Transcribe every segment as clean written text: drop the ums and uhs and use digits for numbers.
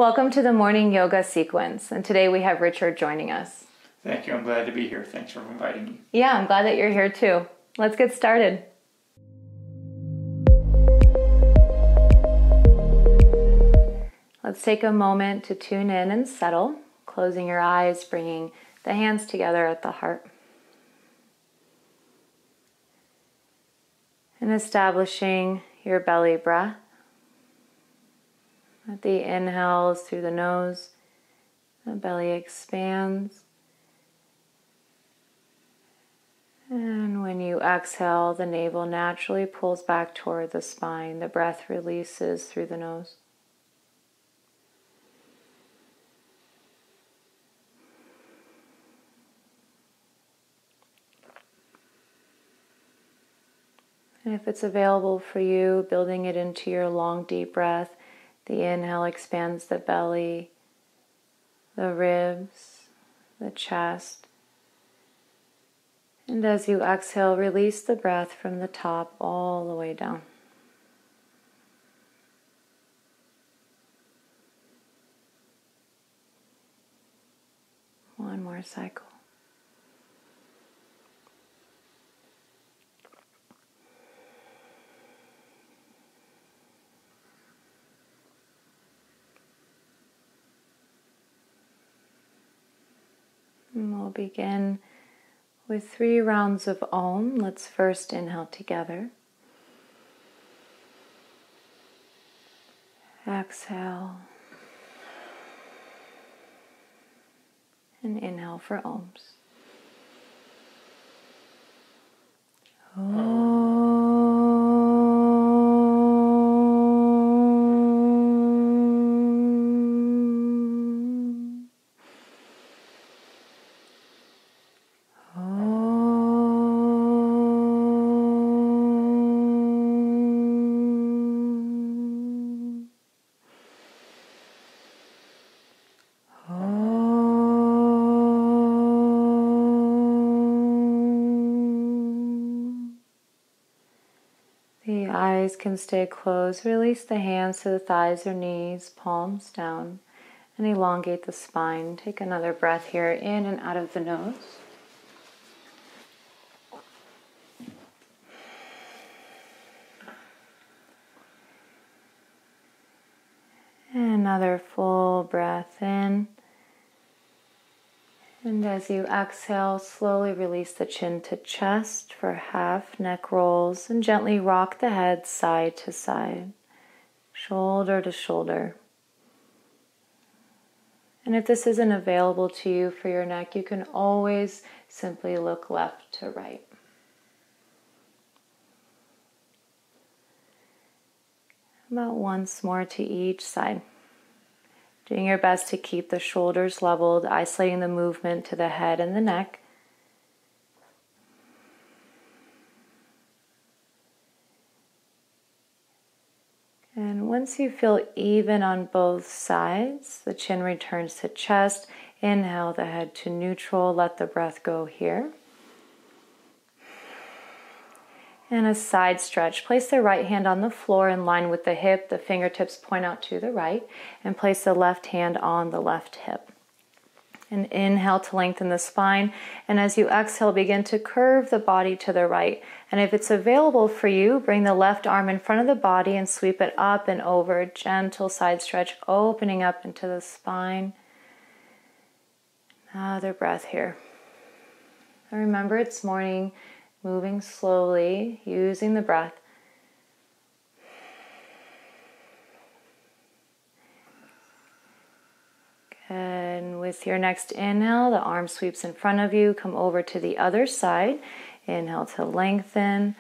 Welcome to the morning yoga sequence, and today we have Richard joining us. Thank you. I'm glad to be here. Thanks for inviting me. Yeah, I'm glad that you're here too. Let's get started. Let's take a moment to tune in and settle, closing your eyes, bringing the hands together at the heart. And establishing your belly breath. At the inhales through the nose, the belly expands. And when you exhale, the navel naturally pulls back toward the spine. The breath releases through the nose. And if it's available for you, building it into your long, deep breath. The inhale expands the belly, the ribs, the chest. And as you exhale, release the breath from the top all the way down. One more cycle. And we'll begin with 3 rounds of Om. Let's first inhale together. Exhale. And inhale for Oms. Om. The eyes can stay closed. Release the hands to the thighs or knees, palms down, and elongate the spine. Take another breath here, in and out of the nose. And another full breath in. And as you exhale, slowly release the chin to chest for half neck rolls and gently rock the head side to side, shoulder to shoulder. And if this isn't available to you for your neck, you can always simply look left to right. About once more to each side. Doing your best to keep the shoulders leveled, isolating the movement to the head and the neck. And once you feel even on both sides, the chin returns to chest. Inhale the head to neutral. Let the breath go here. And a side stretch. Place the right hand on the floor in line with the hip. The fingertips point out to the right. And place the left hand on the left hip. And inhale to lengthen the spine. And as you exhale, begin to curve the body to the right. And if it's available for you, bring the left arm in front of the body and sweep it up and over. Gentle side stretch, opening up into the spine. Another breath here. And remember, it's morning. Moving slowly, using the breath. And with your next inhale, the arm sweeps in front of you. Come over to the other side. Inhale to lengthen.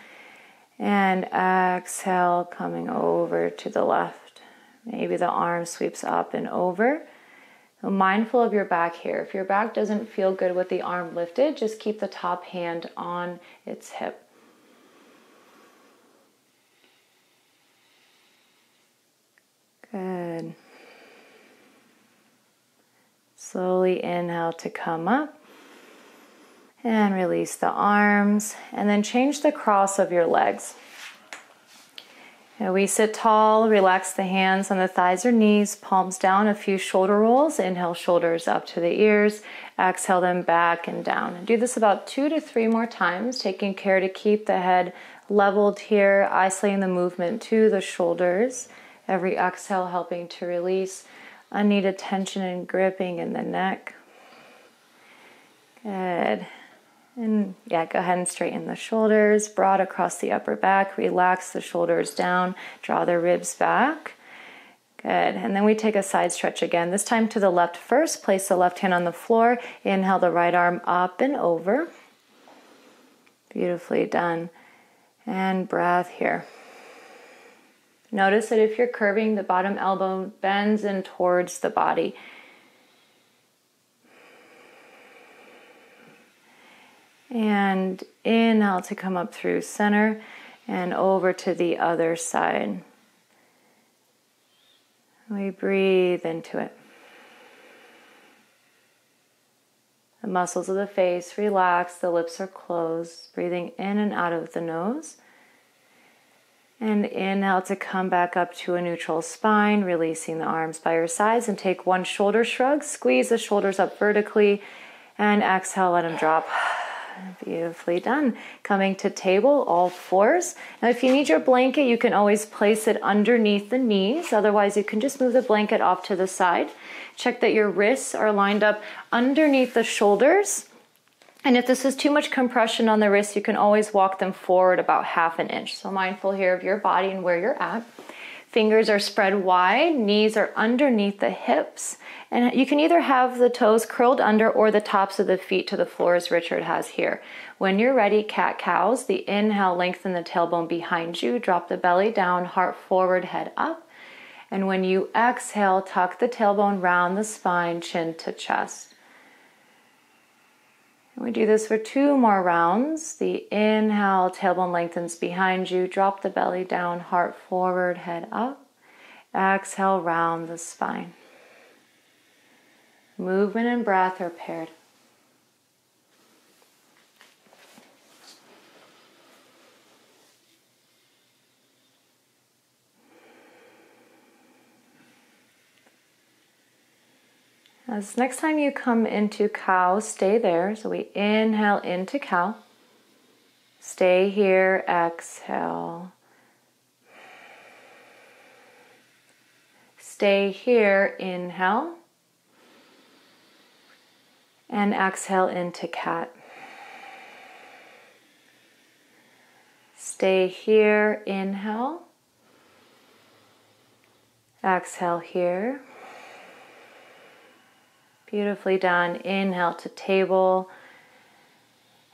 And exhale, coming over to the left. Maybe the arm sweeps up and over. Mindful of your back here. If your back doesn't feel good with the arm lifted, just keep the top hand on its hip. Good. Slowly inhale to come up and release the arms, and then change the cross of your legs. And we sit tall, relax the hands on the thighs or knees, palms down, a few shoulder rolls. Inhale, shoulders up to the ears. Exhale them back and down. And do this about 2 to 3 more times, taking care to keep the head leveled here, isolating the movement to the shoulders. Every exhale helping to release unneeded tension and gripping in the neck. Good. And yeah, go ahead and straighten the shoulders, broad across the upper back. Relax the shoulders down, draw the ribs back. Good. And then we take a side stretch again. This time to the left first. Place the left hand on the floor. Inhale the right arm up and over. Beautifully done. And breath here. Notice that if you're curving, the bottom elbow bends in towards the body. And inhale to come up through center and over to the other side. We breathe into it. The muscles of the face relax, the lips are closed, breathing in and out of the nose. And inhale to come back up to a neutral spine, releasing the arms by your sides, and take one shoulder shrug, squeeze the shoulders up vertically, and exhale, let them drop. Beautifully done. Coming to table, all fours. Now if you need your blanket, you can always place it underneath the knees. Otherwise, you can just move the blanket off to the side. Check that your wrists are lined up underneath the shoulders. And if this is too much compression on the wrists, you can always walk them forward about 1/2 inch. So mindful here of your body and where you're at. Fingers are spread wide, knees are underneath the hips. And you can either have the toes curled under or the tops of the feet to the floor as Richard has here. When you're ready, cat-cows. The inhale, lengthen the tailbone behind you. Drop the belly down, heart forward, head up. And when you exhale, tuck the tailbone round the spine, chin to chest. And we do this for 2 more rounds. The inhale, tailbone lengthens behind you. Drop the belly down, heart forward, head up. Exhale, round the spine. Movement and breath are paired. As next time you come into cow, stay there. So we inhale into cow. Stay here, exhale. Stay here, inhale. And exhale into cat. Stay here, inhale. Exhale here. Beautifully done. Inhale to table.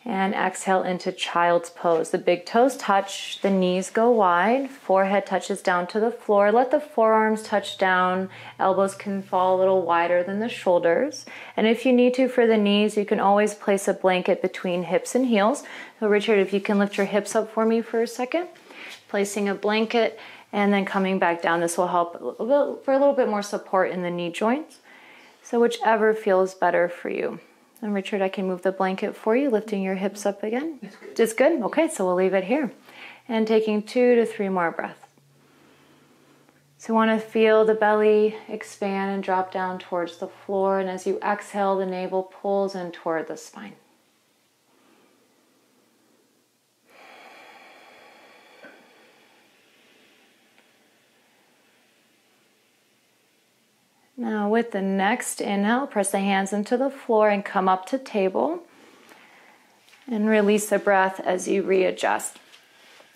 And exhale into child's pose. The big toes touch, the knees go wide, forehead touches down to the floor. Let the forearms touch down, elbows can fall a little wider than the shoulders. And if you need to for the knees, you can always place a blanket between hips and heels. So Richard, if you can lift your hips up for me for a second. Placing a blanket and then coming back down. This will help for a little bit more support in the knee joints. So whichever feels better for you. And Richard, I can move the blanket for you, lifting your hips up again. It's good? Okay, so we'll leave it here. And taking 2 to 3 more breaths. So you want to feel the belly expand and drop down towards the floor. And as you exhale, the navel pulls in toward the spine. Now with the next inhale, press the hands into the floor and come up to table. And release the breath as you readjust.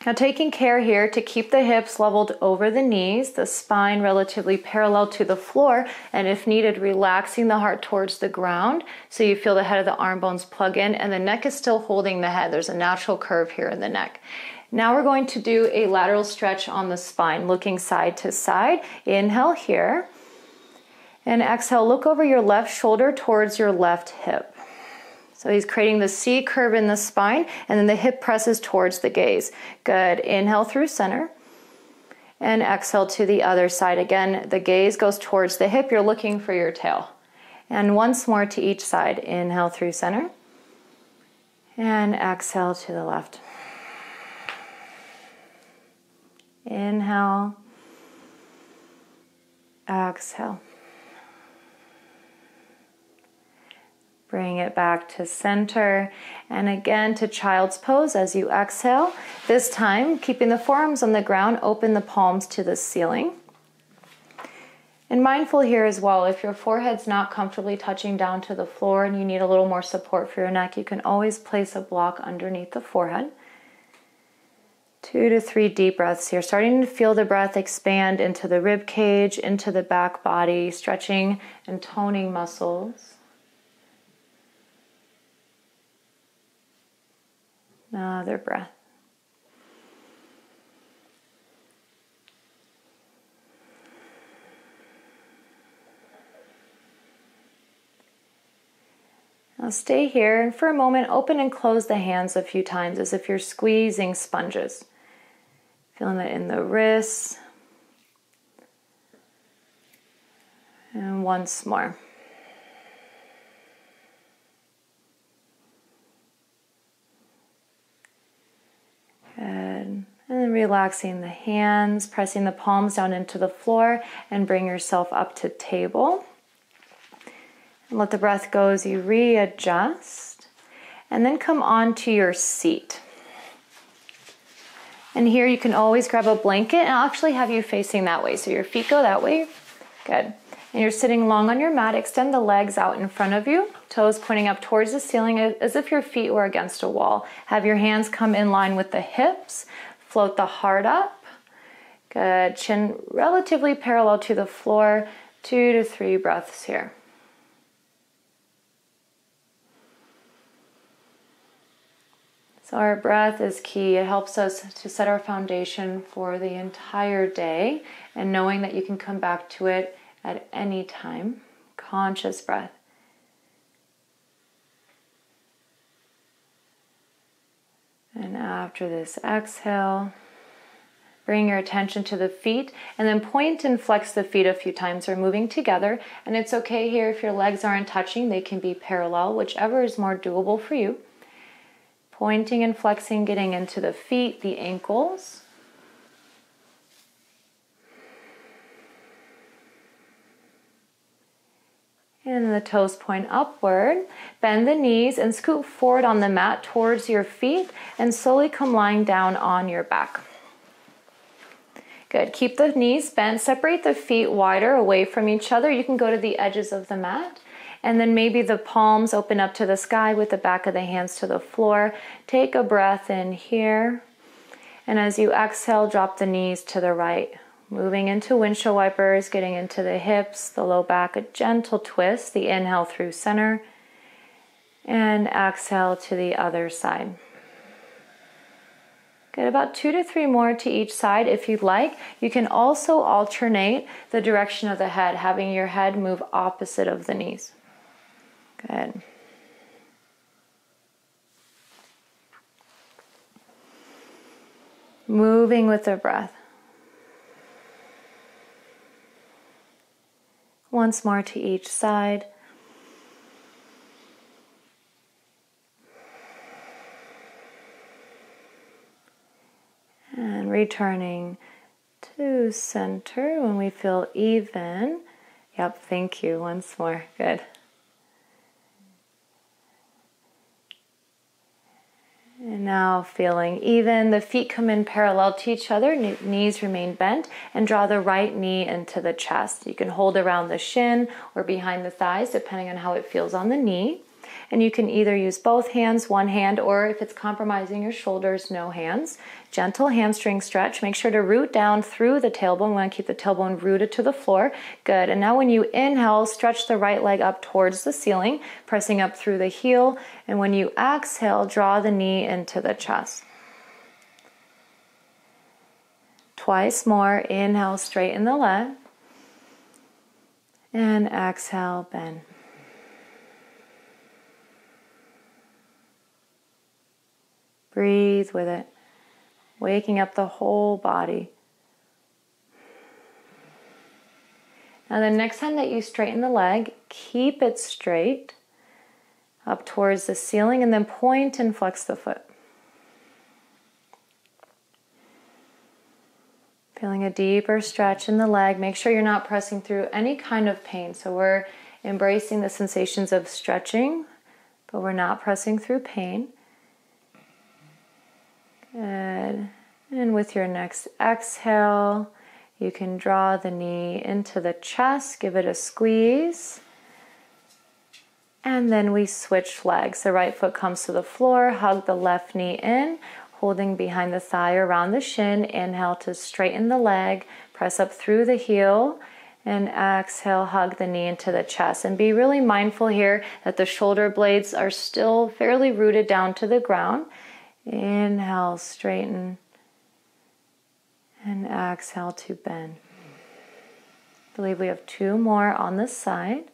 Now taking care here to keep the hips leveled over the knees, the spine relatively parallel to the floor, and if needed, relaxing the heart towards the ground so you feel the head of the arm bones plug in and the neck is still holding the head. There's a natural curve here in the neck. Now we're going to do a lateral stretch on the spine, looking side to side. Inhale here. And exhale, look over your left shoulder towards your left hip. So he's creating the C curve in the spine, and then the hip presses towards the gaze. Good. Inhale through center. And exhale to the other side. Again, the gaze goes towards the hip. You're looking for your tail. And once more to each side. Inhale through center. And exhale to the left. Inhale. Exhale. Bring it back to center, and again to child's pose as you exhale. This time, keeping the forearms on the ground, open the palms to the ceiling. And mindful here as well, if your forehead's not comfortably touching down to the floor and you need a little more support for your neck, you can always place a block underneath the forehead. 2 to 3 deep breaths here, starting to feel the breath expand into the rib cage, into the back body, stretching and toning muscles. Another breath. Now stay here, and for a moment, open and close the hands a few times as if you're squeezing sponges. Feeling it in the wrists. And once more. Good. And then relaxing the hands, pressing the palms down into the floor, and bring yourself up to table. And let the breath go as you readjust. And then come onto your seat. And here you can always grab a blanket, and I'll actually have you facing that way. So your feet go that way. Good. And you're sitting long on your mat. Extend the legs out in front of you, toes pointing up towards the ceiling as if your feet were against a wall. Have your hands come in line with the hips. Float the heart up. Good. Chin relatively parallel to the floor. 2 to 3 breaths here. So our breath is key. It helps us to set our foundation for the entire day, and knowing that you can come back to it at any time. Conscious breath. And after this exhale, bring your attention to the feet, and then point and flex the feet a few times. They're moving together, and it's okay here if your legs aren't touching. They can be parallel, whichever is more doable for you. Pointing and flexing, getting into the feet, the ankles. And the toes point upward. Bend the knees and scoot forward on the mat towards your feet, and slowly come lying down on your back. Good. Keep the knees bent. Separate the feet wider away from each other. You can go to the edges of the mat. And then maybe the palms open up to the sky with the back of the hands to the floor. Take a breath in here. And as you exhale, drop the knees to the right. Moving into windshield wipers, getting into the hips, the low back, a gentle twist. The inhale through center. And exhale to the other side. Good. About 2 to 3 more to each side if you'd like. You can also alternate the direction of the head, having your head move opposite of the knees. Good. Moving with the breath. Once more to each side. And returning to center when we feel even. Yep, thank you. Once more. Good. And now feeling even. The feet come in parallel to each other. Knees remain bent. And draw the right knee into the chest. You can hold around the shin or behind the thighs, depending on how it feels on the knee. And you can either use both hands, one hand, or if it's compromising your shoulders, no hands. Gentle hamstring stretch. Make sure to root down through the tailbone. We want to keep the tailbone rooted to the floor. Good. And now when you inhale, stretch the right leg up towards the ceiling, pressing up through the heel. And when you exhale, draw the knee into the chest. Twice more. Inhale, straighten the leg. And exhale, bend. Breathe with it, waking up the whole body. Now the next time that you straighten the leg, keep it straight up towards the ceiling, and then point and flex the foot. Feeling a deeper stretch in the leg. Make sure you're not pressing through any kind of pain. So we're embracing the sensations of stretching, but we're not pressing through pain. Good. And with your next exhale, you can draw the knee into the chest, give it a squeeze. And then we switch legs. The right foot comes to the floor, hug the left knee in, holding behind the thigh around the shin. Inhale to straighten the leg, press up through the heel, and exhale, hug the knee into the chest. And be really mindful here that the shoulder blades are still fairly rooted down to the ground. Inhale, straighten, and exhale to bend. I believe we have 2 more on this side.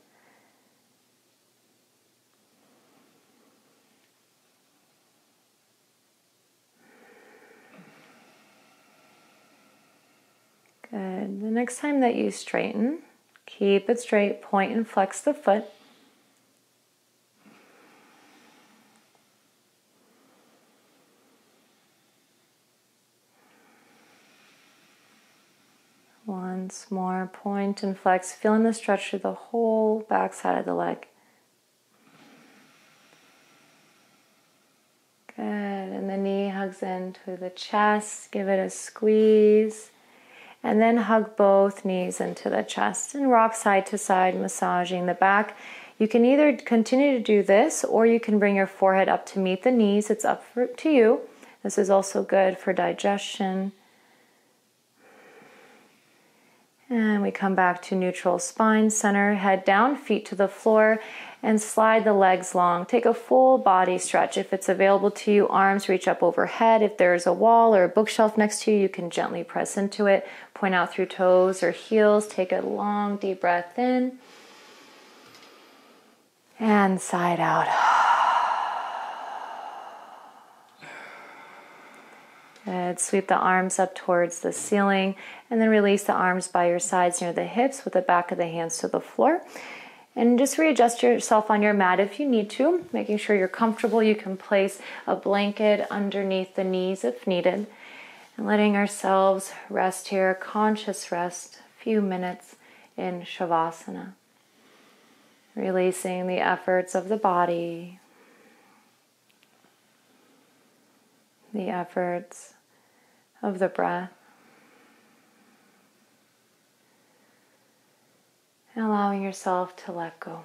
Good. The next time that you straighten, keep it straight, point and flex the foot. Once more, point and flex, feeling the stretch through the whole back side of the leg. Good. And the knee hugs into the chest, give it a squeeze. And then hug both knees into the chest and rock side to side, massaging the back. You can either continue to do this or you can bring your forehead up to meet the knees. It's up to you. This is also good for digestion. And we come back to neutral spine, center, head down, feet to the floor, and slide the legs long. Take a full body stretch. If it's available to you, arms reach up overhead. If there's a wall or a bookshelf next to you, you can gently press into it. Point out through toes or heels. Take a long, deep breath in. And side out. Good. Sweep the arms up towards the ceiling and then release the arms by your sides near the hips with the back of the hands to the floor. And just readjust yourself on your mat if you need to, making sure you're comfortable. You can place a blanket underneath the knees if needed. And letting ourselves rest here, conscious rest, a few minutes in Shavasana. Releasing the efforts of the body, the efforts of the breath, and allowing yourself to let go.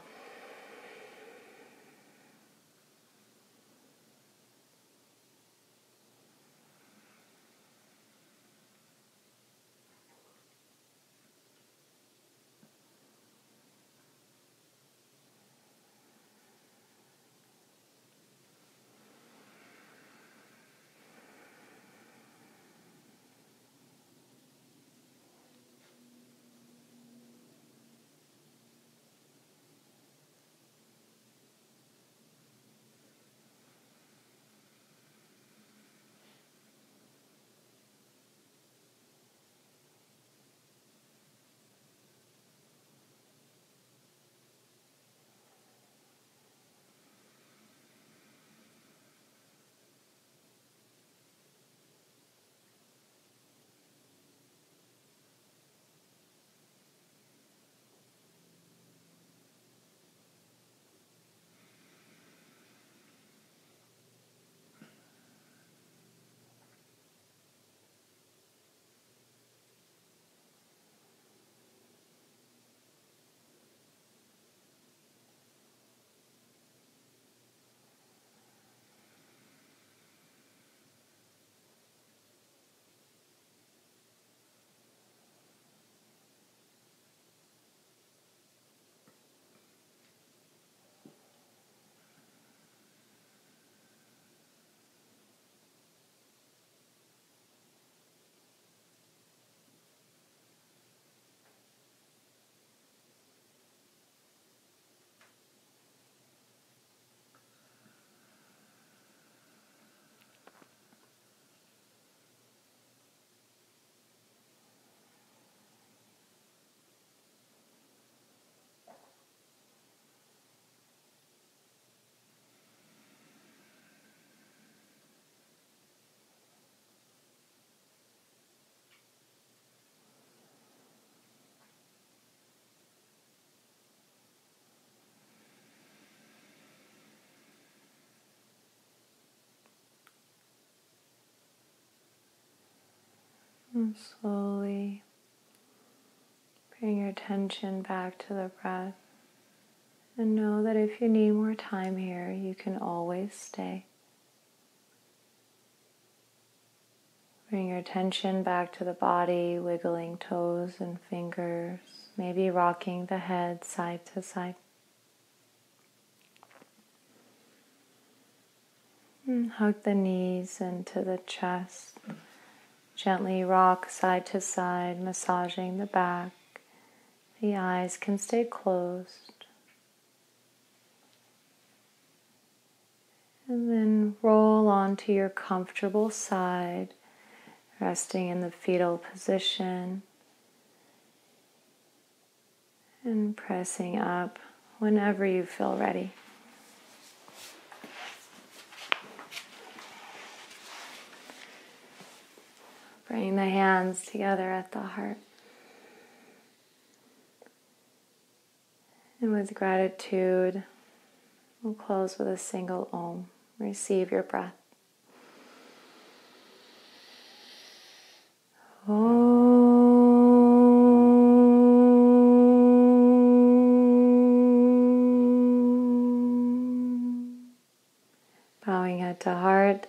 And slowly bring your attention back to the breath. And know that if you need more time here, you can always stay. Bring your attention back to the body, wiggling toes and fingers, maybe rocking the head side to side. And hug the knees into the chest. Gently rock side to side, massaging the back. The eyes can stay closed. And then roll onto your comfortable side, resting in the fetal position and pressing up whenever you feel ready. Bring the hands together at the heart. And with gratitude, we'll close with a single Om. Receive your breath. Om. Bowing head to heart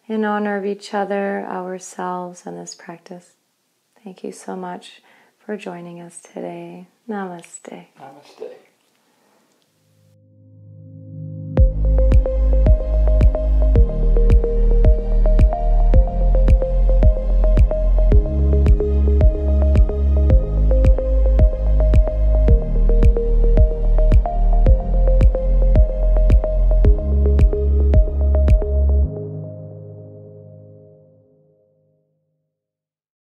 in honor of each other, ourselves, and this practice. Thank you so much for joining us today. Namaste. Namaste.